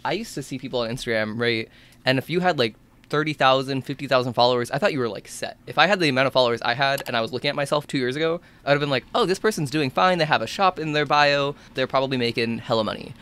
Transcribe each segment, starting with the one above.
I used to see people on Instagram, right? And if you had like 30,000, 50,000 followers, I thought you were like set. If I had the amount of followers I had and I was looking at myself 2 years ago, I would have been like, oh, this person's doing fine. They have a shop in their bio. They're probably making hella money.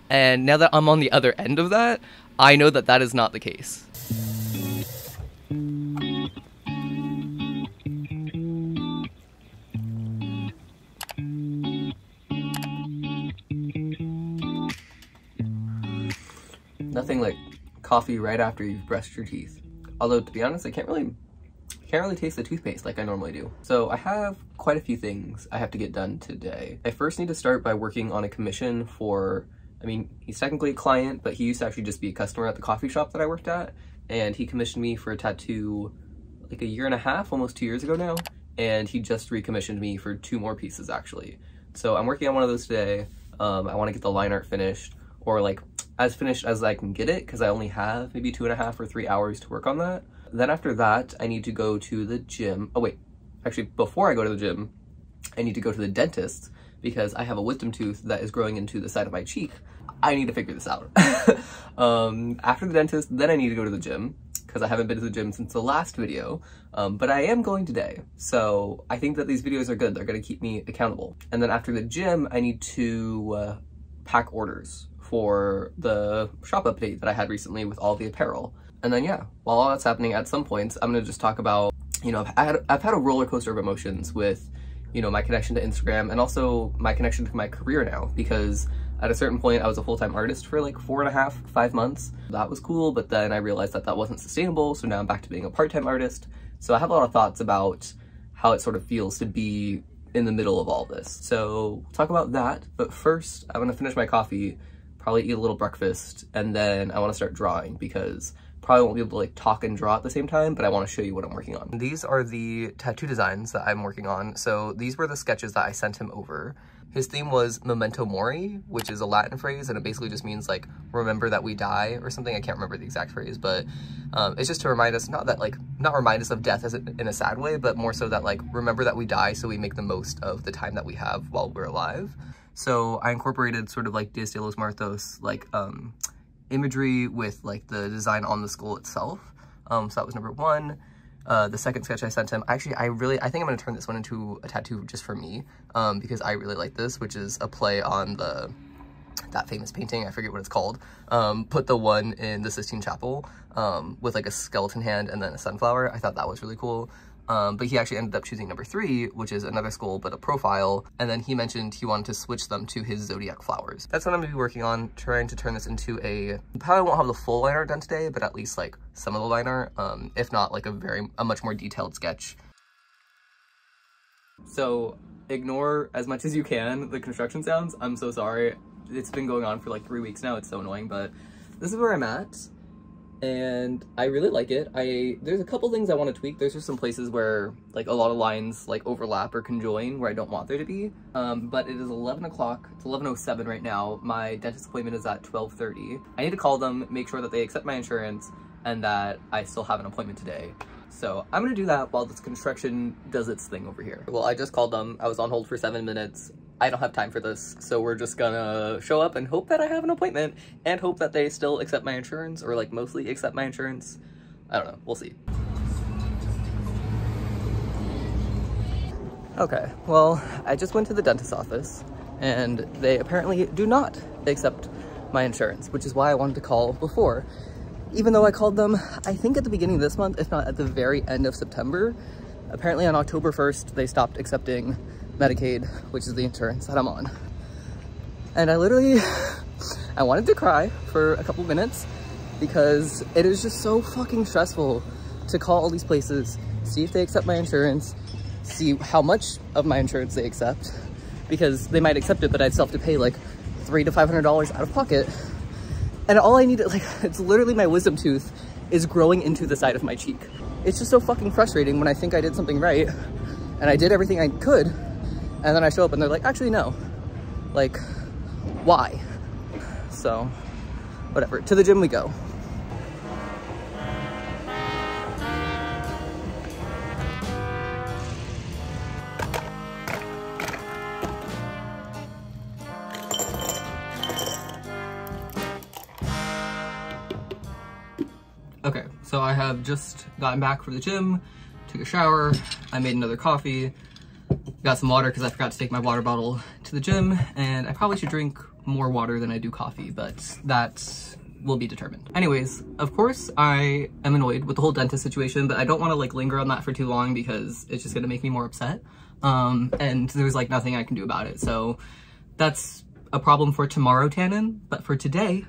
And now that I'm on the other end of that, I know that that is not the case. Nothing like coffee right after you've brushed your teeth. Although, to be honest, I can't really taste the toothpaste like I normally do. So I have quite a few things I have to get done today. I first need to start by working on a commission for, I mean, he's technically a client, but he used to actually just be a customer at the coffee shop that I worked at. And he commissioned me for a tattoo like a year and a half, almost 2 years ago now. And he just recommissioned me for 2 more pieces actually. So I'm working on one of those today. I want to get the line art finished, or like as finished as I can get it, because I only have maybe 2.5 or 3 hours to work on that. Then after that, I need to go to the gym. Oh wait, actually before I go to the gym, I need to go to the dentist because I have a wisdom tooth that is growing into the side of my cheek. I need to figure this out. After the dentist, then I need to go to the gym because I haven't been to the gym since the last video, but I am going today. So I think that these videos are good. They're gonna keep me accountable. And then after the gym, I need to pack orders for the shop update that I had recently with all the apparel. And then yeah, while all that's happening, at some points, I'm gonna just talk about, you know, I've had a roller coaster of emotions with, you know, my connection to Instagram and also my connection to my career now, because at a certain point I was a full-time artist for like 4.5, 5 months. That was cool, but then I realized that that wasn't sustainable, so now I'm back to being a part-time artist. So I have a lot of thoughts about how it sort of feels to be in the middle of all this. So we'll talk about that, but first I'm gonna finish my coffee, probably eat a little breakfast, and then I wanna start drawing because probably won't be able to like talk and draw at the same time, but I want to show you what I'm working on. These are the tattoo designs that I'm working on. So these were the sketches that I sent him over. His theme was memento mori, which is a Latin phrase, and it basically just means like remember that we die or something. I can't remember the exact phrase, but it's just to remind us, not remind us of death as in a sad way, but more so that like remember that we die so we make the most of the time that we have while we're alive. So I incorporated sort of like Dias de los Muertos, like imagery with like the design on the skull itself. So that was number 1. The second sketch I sent him, actually I think I'm gonna turn this one into a tattoo just for me, because I really like this, which is a play on that famous painting, I forget what it's called, put the one in the Sistine Chapel, with like a skeleton hand and then a sunflower. I thought that was really cool. But he actually ended up choosing number 3, which is another skull, but a profile. And then he mentioned he wanted to switch them to his zodiac flowers. That's what I'm gonna be working on, trying to turn this into probably won't have the full line art done today, but at least like some of the line art, if not like a much more detailed sketch. So ignore as much as you can the construction sounds. I'm so sorry. It's been going on for like 3 weeks now. It's so annoying, but this is where I'm at. And I really like it. There's a couple things I want to tweak. There's just some places where like a lot of lines like overlap or conjoin where I don't want there to be. But it is 11 o'clock. It's 11:07 right now. My dentist appointment is at 12:30. I need to call them, make sure that they accept my insurance and that I still have an appointment today. So I'm gonna do that while this construction does its thing over here. Well, I just called them. I was on hold for 7 minutes. I don't have time for this, so we're just gonna show up and hope that I have an appointment and hope that they still accept my insurance, or like mostly accept my insurance. I don't know, we'll see. Okay, well, I just went to the dentist's office and they apparently do not accept my insurance, which is why I wanted to call before. Even though I called them, I think at the beginning of this month, if not at the very end of September. Apparently on October 1st, they stopped accepting Medicaid, which is the insurance that I'm on. And I wanted to cry for a couple minutes because it is just so fucking stressful to call all these places, see if they accept my insurance, see how much of my insurance they accept, because they might accept it, but I'd still have to pay like $300 to $500 out of pocket. And all I need, like, it's literally my wisdom tooth is growing into the side of my cheek. It's just so fucking frustrating when I think I did something right and I did everything I could, and then I show up and they're like, actually, no. Like, why? So, whatever. To the gym we go. Okay, so I have just gotten back from the gym, took a shower, I made another coffee, got some water because I forgot to take my water bottle to the gym, and I probably should drink more water than I do coffee, but that will be determined. Anyways, of course I am annoyed with the whole dentist situation, but I don't want to like linger on that for too long because it's just gonna make me more upset. And there's like nothing I can do about it. So that's a problem for tomorrow, Tannen. But for today,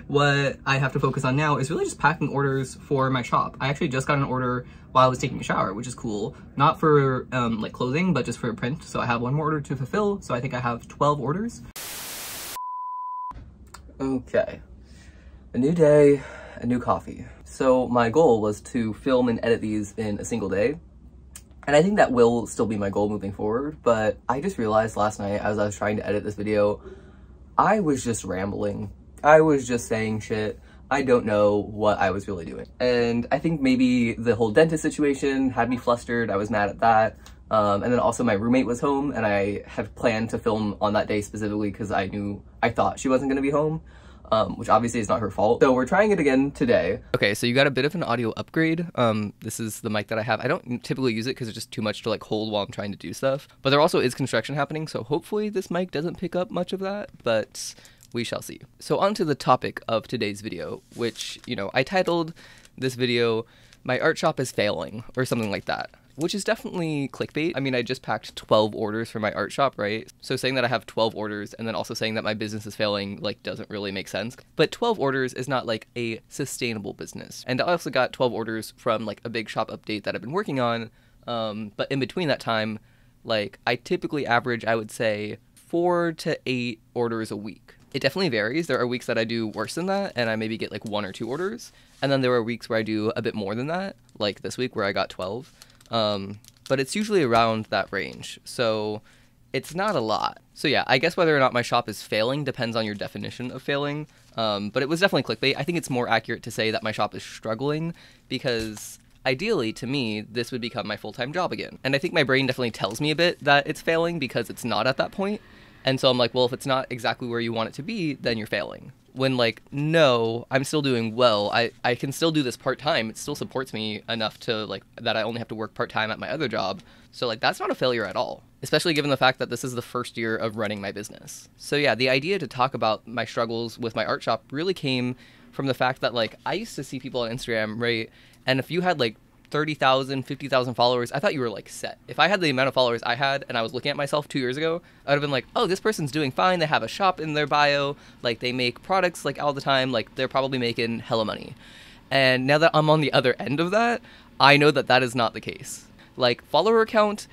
what I have to focus on now is really just packing orders for my shop. I actually just got an order while I was taking a shower, which is cool. Not for like clothing, but just for print. So I have one more order to fulfill. So I think I have 12 orders. Okay, a new day, a new coffee. So my goal was to film and edit these in a single day. And I think that will still be my goal moving forward, but I just realized last night as I was trying to edit this video, I was just rambling. I was just saying shit. I don't know what I was really doing. And I think maybe the whole dentist situation had me flustered. I was mad at that. And then also my roommate was home and I had planned to film on that day specifically because I thought she wasn't gonna be home. Which obviously is not her fault. So we're trying it again today. Okay, so you got a bit of an audio upgrade. This is the mic that I have. I don't typically use it because it's just too much to like hold while I'm trying to do stuff. But there also is construction happening, so hopefully this mic doesn't pick up much of that, but we shall see. So on to the topic of today's video, which, you know, I titled this video, "My Art Shop is Failing," or something like that. Which is definitely clickbait. I mean, I just packed 12 orders for my art shop, right? So saying that I have 12 orders and then also saying that my business is failing, like, doesn't really make sense. But 12 orders is not, like, a sustainable business. And I also got 12 orders from, like, a big shop update that I've been working on. But in between that time, like, I typically average, I would say, 4 to 8 orders a week. It definitely varies. There are weeks that I do worse than that, and I maybe get, like, 1 or 2 orders. And then there are weeks where I do a bit more than that, like this week where I got 12. But it's usually around that range, so it's not a lot. So yeah, I guess whether or not my shop is failing depends on your definition of failing, but it was definitely clickbait. I think it's more accurate to say that my shop is struggling, because ideally, to me, this would become my full-time job again. And I think my brain definitely tells me a bit that it's failing because it's not at that point, and so I'm like, well, if it's not exactly where you want it to be, then you're failing. When, like, no, I'm still doing well. I can still do this part-time. It still supports me enough to, like, that I only have to work part-time at my other job. So, like, that's not a failure at all, especially given the fact that this is the first year of running my business. So, yeah, the idea to talk about my struggles with my art shop really came from the fact that, like, I used to see people on Instagram, right? And if you had, like, 30,000, 50,000 followers, I thought you were like set. If I had the amount of followers I had and I was looking at myself 2 years ago, I would have been like, oh, this person's doing fine. They have a shop in their bio. Like, they make products like all the time. Like, they're probably making hella money. And now that I'm on the other end of that, I know that that is not the case. Like, follower count,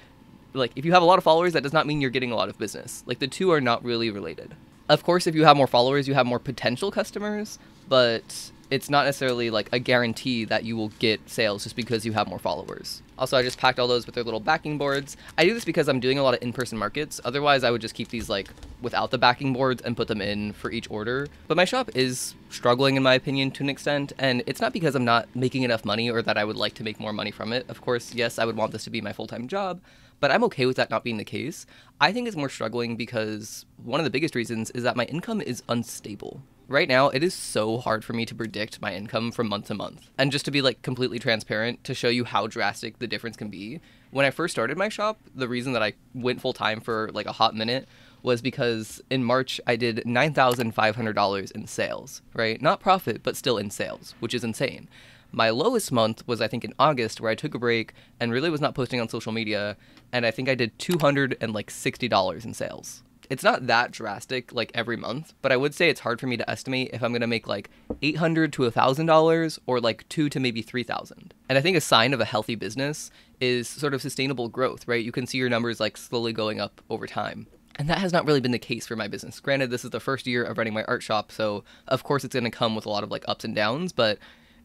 like, if you have a lot of followers, that does not mean you're getting a lot of business. Like, the two are not really related. Of course, if you have more followers, you have more potential customers, but it's not necessarily like a guarantee that you will get sales just because you have more followers. Also, I just packed all those with their little backing boards. I do this because I'm doing a lot of in-person markets. Otherwise, I would just keep these like without the backing boards and put them in for each order. But my shop is struggling, in my opinion, to an extent. And it's not because I'm not making enough money or that I would like to make more money from it. Of course, yes, I would want this to be my full-time job, but I'm okay with that not being the case. I think it's more struggling because one of the biggest reasons is that my income is unstable. Right now, it is so hard for me to predict my income from month to month. And just to be like completely transparent, to show you how drastic the difference can be, when I first started my shop, the reason that I went full time for like a hot minute was because in March, I did $9,500 in sales, right? Not profit, but still in sales, which is insane. My lowest month was, I think, in August, where I took a break and really was not posting on social media, and I think I did $260 in sales. It's not that drastic, like, every month, but I would say it's hard for me to estimate if I'm going to make, like, $800 to $1,000 or, like, $2,000 to maybe $3,000. And I think a sign of a healthy business is sort of sustainable growth, right? You can see your numbers, like, slowly going up over time. And that has not really been the case for my business. Granted, this is the first year of running my art shop, so of course it's going to come with a lot of, like, ups and downs, but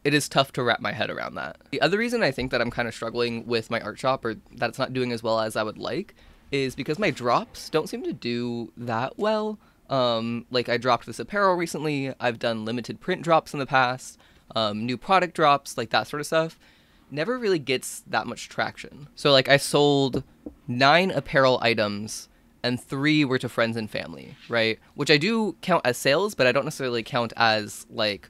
it is tough to wrap my head around that. The other reason I think that I'm kind of struggling with my art shop, or that it's not doing as well as I would like, is because my drops don't seem to do that well. Like, I dropped this apparel recently, I've done limited print drops in the past, new product drops, like that sort of stuff. Never really gets that much traction. So, like, I sold 9 apparel items and 3 were to friends and family, right? Which I do count as sales, but I don't necessarily count as, like,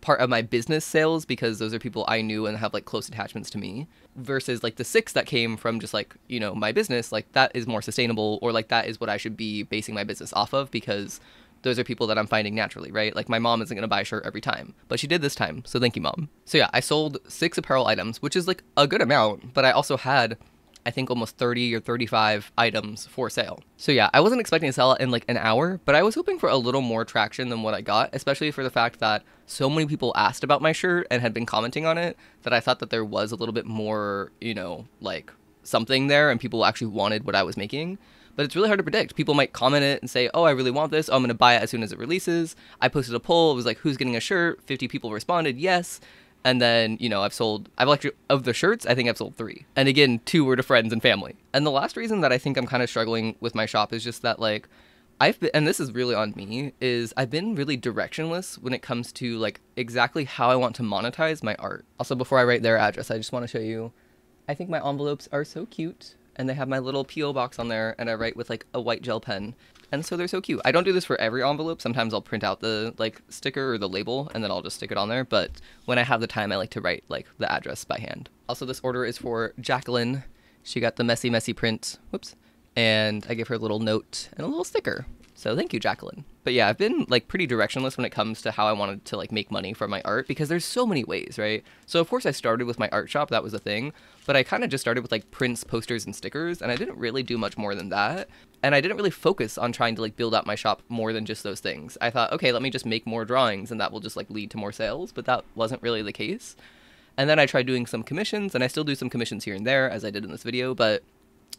part of my business sales because those are people I knew and have like close attachments to me, versus like the 6 that came from just like, you know, my business. Like that is more sustainable, or like that is what I should be basing my business off of, because those are people that I'm finding naturally, right? Like my mom isn't going to buy a shirt every time, but she did this time. So thank you, Mom. So yeah, I sold 6 apparel items, which is like a good amount, but I also had, I think, almost 30 or 35 items for sale. So yeah, I wasn't expecting to sell it in like an hour, but I was hoping for a little more traction than what I got, especially for the fact that so many people asked about my shirt and had been commenting on it, that I thought that there was a little bit more, you know, like something there and people actually wanted what I was making. But it's really hard to predict. People might comment it and say, oh, I really want this. Oh, I'm going to buy it as soon as it releases. I posted a poll. It was like, who's getting a shirt? 50 people responded, yes. And then, you know, I've actually, of the shirts, I think I've sold 3. And again, 2 were to friends and family. And the last reason that I think I'm kind of struggling with my shop is just that, like, and this is really on me, is I've been really directionless when it comes to, like, exactly how I want to monetize my art. Also, before I write their address, I just want to show you, I think my envelopes are so cute. And they have my little P.O. box on there, and I write with like a white gel pen. And so they're so cute. I don't do this for every envelope. Sometimes I'll print out the like sticker or the label, and then I'll just stick it on there. But when I have the time, I like to write like the address by hand. Also, this order is for Jacqueline. She got the messy, messy print. Whoops. And I give her a little note and a little sticker. So thank you, Jacqueline. But yeah, I've been like pretty directionless when it comes to how I wanted to like make money from my art, because there's so many ways, right? So of course I started with my art shop, that was a thing, but I kind of just started with like prints, posters, and stickers, and I didn't really do much more than that. And I didn't really focus on trying to like build out my shop more than just those things. I thought, okay, let me just make more drawings and that will just like lead to more sales, but that wasn't really the case. And then I tried doing some commissions, and I still do some commissions here and there, as I did in this video, but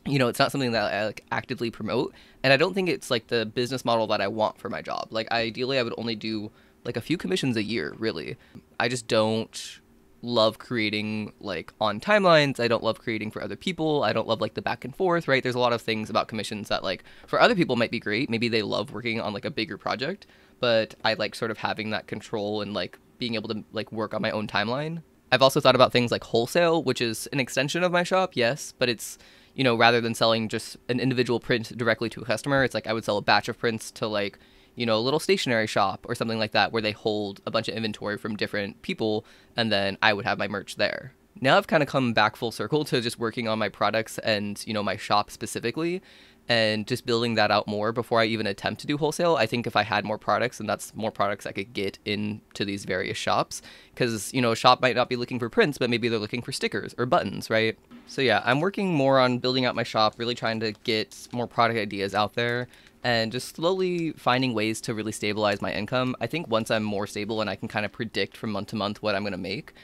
you know, it's not something that I like actively promote, and I don't think it's like the business model that I want for my job. Like ideally I would only do like a few commissions a year, really. I just don't love creating like on timelines. I don't love creating for other people. I don't love like the back and forth, right? There's a lot of things about commissions that like for other people might be great. Maybe they love working on like a bigger project, but I like sort of having that control and like being able to like work on my own timeline. I've also thought about things like wholesale, which is an extension of my shop, yes, but it's, you know, rather than selling just an individual print directly to a customer, it's like I would sell a batch of prints to like, you know, a little stationery shop or something like that, where they hold a bunch of inventory from different people, and then I would have my merch there. Now I've kind of come back full circle to just working on my products and, you know, my shop specifically, and just building that out more before I even attempt to do wholesale. I think if I had more products, and that's more products I could get into these various shops, because, you know, a shop might not be looking for prints, but maybe they're looking for stickers or buttons, right? So yeah, I'm working more on building out my shop, really trying to get more product ideas out there, and just slowly finding ways to really stabilize my income. I think once I'm more stable and I can kind of predict from month to month what I'm going to make,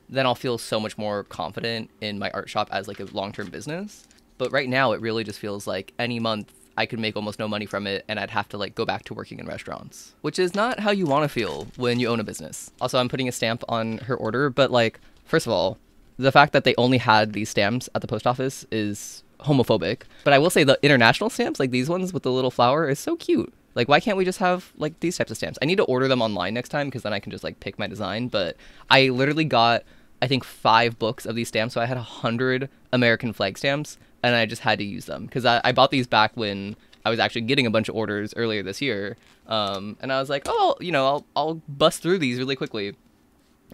then I'll feel so much more confident in my art shop as like a long-term business. But right now, it really just feels like any month I could make almost no money from it, and I'd have to like go back to working in restaurants, which is not how you want to feel when you own a business. Also, I'm putting a stamp on her order, but like, first of all, the fact that they only had these stamps at the post office is homophobic. But I will say the international stamps, like these ones with the little flower, is so cute. Like, why can't we just have like these types of stamps? I need to order them online next time, because then I can just like pick my design. But I literally got, I think, 5 books of these stamps, so I had 100 American flag stamps, and I just had to use them, because I bought these back when I was actually getting a bunch of orders earlier this year, and I was like, oh, you know, I'll bust through these really quickly.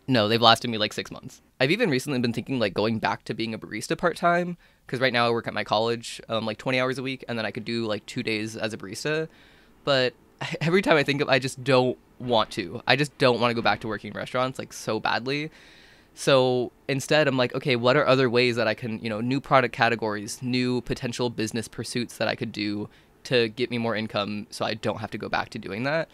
No, they've lasted me like 6 months. I've even recently been thinking like going back to being a barista part-time, because right now I work at my college like 20 hours a week, and then I could do like 2 days as a barista. But every time I think of, I just don't want to. I just don't want to go back to working in restaurants like so badly. So instead, I'm like, okay, what are other ways that I can, you know, new product categories, new potential business pursuits that I could do to get me more income so I don't have to go back to doing that?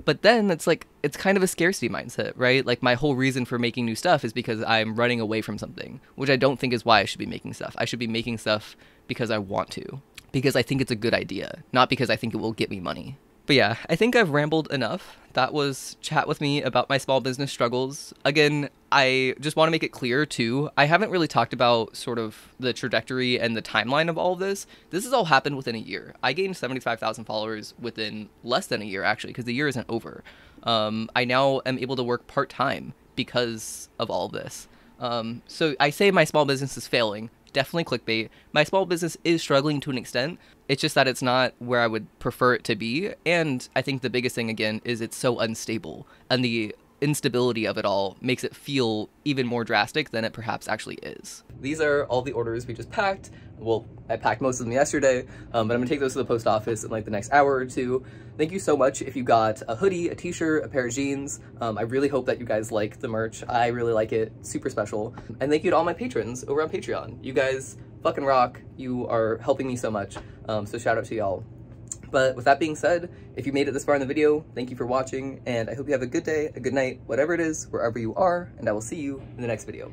But then it's like, it's kind of a scarcity mindset, right? Like my whole reason for making new stuff is because I'm running away from something, which I don't think is why I should be making stuff. I should be making stuff because I want to, because I think it's a good idea, not because I think it will get me money. But yeah, I think I've rambled enough. That was chat with me about my small business struggles. Again, I just want to make it clear too, I haven't really talked about sort of the trajectory and the timeline of all of this. This has all happened within a year. I gained 75,000 followers within less than a year, actually, because the year isn't over. I now am able to work part-time because of all of this. So I say my small business is failing. Definitely clickbait. My small business is struggling to an extent. It's just that it's not where I would prefer it to be. And I think the biggest thing, again, is it's so unstable. And the instability of it all makes it feel even more drastic than it perhaps actually is. These are all the orders we just packed. Well, I packed most of them yesterday, but I'm gonna take those to the post office in like the next hour or two. Thank you so much if you got a hoodie, a t-shirt, a pair of jeans. I really hope that you guys like the merch. I really like it, super special. And thank you to all my patrons over on Patreon. You guys fucking rock. You are helping me so much, so shout out to y'all. But with that being said, if you made it this far in the video, thank you for watching, and I hope you have a good day, a good night, whatever it is, wherever you are, and I will see you in the next video.